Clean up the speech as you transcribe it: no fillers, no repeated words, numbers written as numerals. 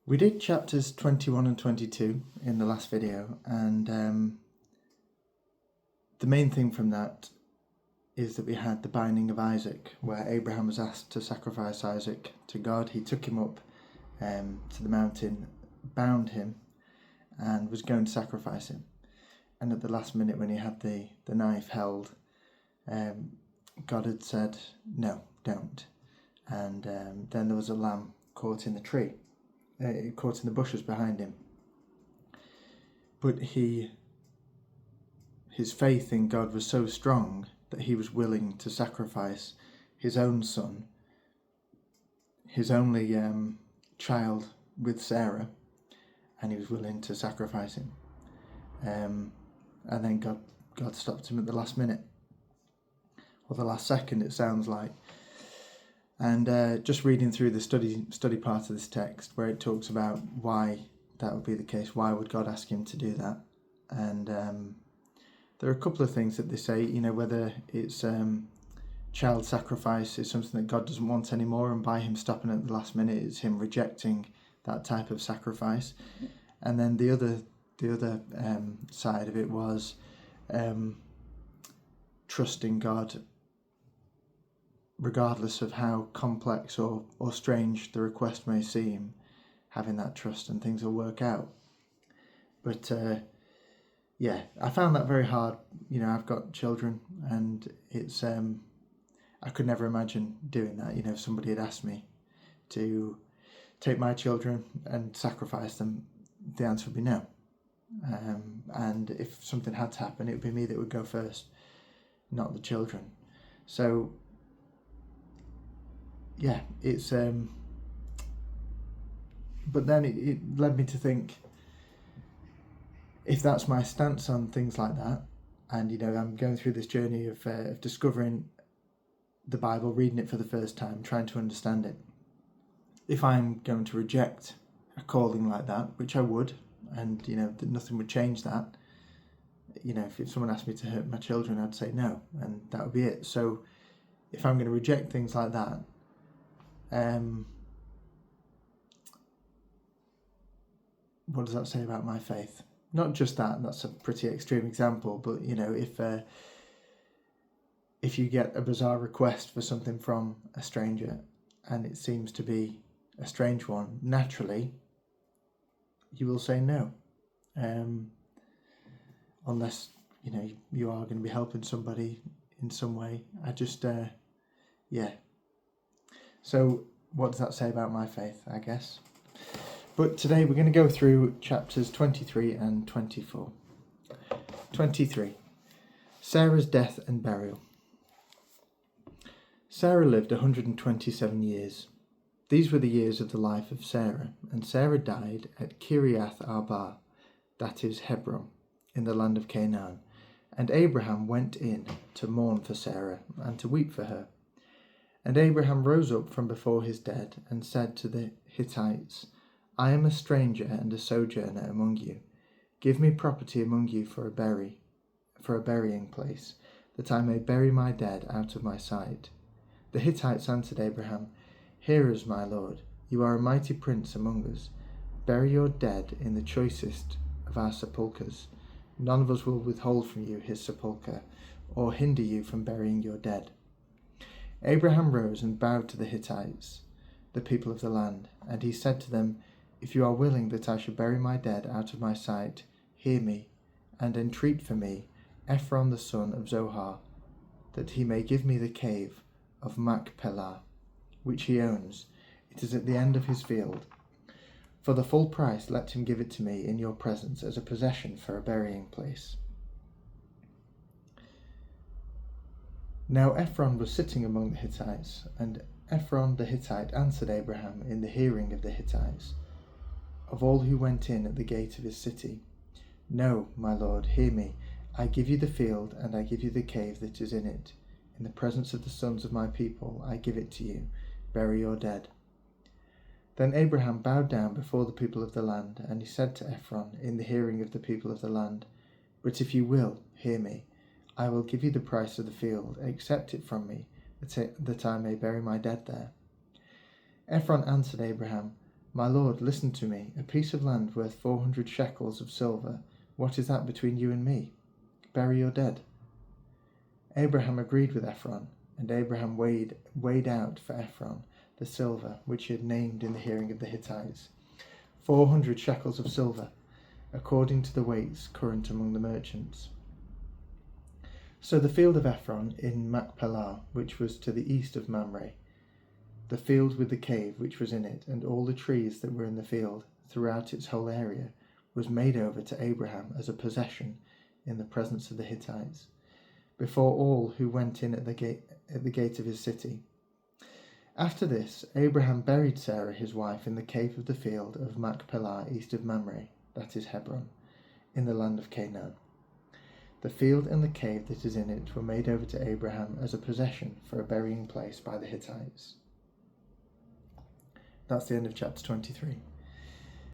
We did chapters 21 and 22 in the last video, and the main thing from that is that we had the binding of Isaac, where Abraham was asked to sacrifice Isaac to God. He took him up to the mountain, bound him, and was going to sacrifice him. And at the last minute, when he had the knife held, God had said, no, don't. And then there was a lamb caught in the tree, caught in the bushes behind him. But his faith in God was so strong that he was willing to sacrifice his own son, his only child with Sarah, and he was willing to sacrifice him. And then God stopped him at the last minute, or the last second, it sounds like. And just reading through the study part of this text, where it talks about why that would be the case, why would God ask him to do that? And there are a couple of things that they say, whether it's child sacrifice is something that God doesn't want anymore, and by him stopping at the last minute, it's him rejecting that type of sacrifice. And then the other side of it was trusting God, regardless of how complex or strange the request may seem, having that trust and things will work out. But I found that very hard. I've got children, and it's I could never imagine doing that. If somebody had asked me to take my children and sacrifice them, the answer would be no. And if something had to happen, it would be me that would go first, not the children. So it's but then it led me to think, if that's my stance on things like that, and I'm going through this journey of discovering the Bible, reading it for the first time, trying to understand it, if I'm going to reject a calling like that, which I would, and that nothing would change that, if someone asked me to hurt my children, I'd say no, and that would be it. So if I'm going to reject things like that, what does that say about my faith? Not just that's a pretty extreme example, but if you get a bizarre request for something from a stranger and it seems to be a strange one, naturally you will say no, unless you are going to be helping somebody in some way. So what does that say about my faith, I guess? But today we're going to go through chapters 23 and 24. 23. Sarah's death and burial. Sarah lived 127 years. These were the years of the life of Sarah, and Sarah died at Kiriath Arba, that is Hebron, in the land of Canaan. And Abraham went in to mourn for Sarah and to weep for her. And Abraham rose up from before his dead and said to the Hittites, I am a stranger and a sojourner among you. Give me property among you for a burying place, that I may bury my dead out of my sight. The Hittites answered Abraham, Hear us, my lord, you are a mighty prince among us. Bury your dead in the choicest of our sepulchres. None of us will withhold from you his sepulchre, or hinder you from burying your dead. Abraham rose and bowed to the Hittites, the people of the land, and he said to them, If you are willing that I should bury my dead out of my sight, hear me, and entreat for me Ephron the son of Zohar, that he may give me the cave of Machpelah, which he owns. It is at the end of his field. For the full price let him give it to me in your presence as a possession for a burying place. Now Ephron was sitting among the Hittites, and Ephron the Hittite answered Abraham in the hearing of the Hittites, of all who went in at the gate of his city, No, my lord, hear me. I give you the field, and I give you the cave that is in it. In the presence of the sons of my people I give it to you. Bury your dead. Then Abraham bowed down before the people of the land, and he said to Ephron in the hearing of the people of the land, But if you will, hear me, I will give you the price of the field. Accept it from me, that I may bury my dead there. Ephron answered Abraham, My lord, listen to me. A piece of land worth 400 shekels of silver. What is that between you and me? Bury your dead." Abraham agreed with Ephron, and Abraham weighed out for Ephron the silver which he had named in the hearing of the Hittites, 400 shekels of silver, according to the weights current among the merchants. So the field of Ephron in Machpelah, which was to the east of Mamre, the field with the cave which was in it, and all the trees that were in the field throughout its whole area, was made over to Abraham as a possession in the presence of the Hittites, before all who went in at the gate of his city. After this, Abraham buried Sarah his wife in the cave of the field of Machpelah east of Mamre, that is Hebron, in the land of Canaan. The field and the cave that is in it were made over to Abraham as a possession for a burying place by the Hittites. That's the end of chapter 23.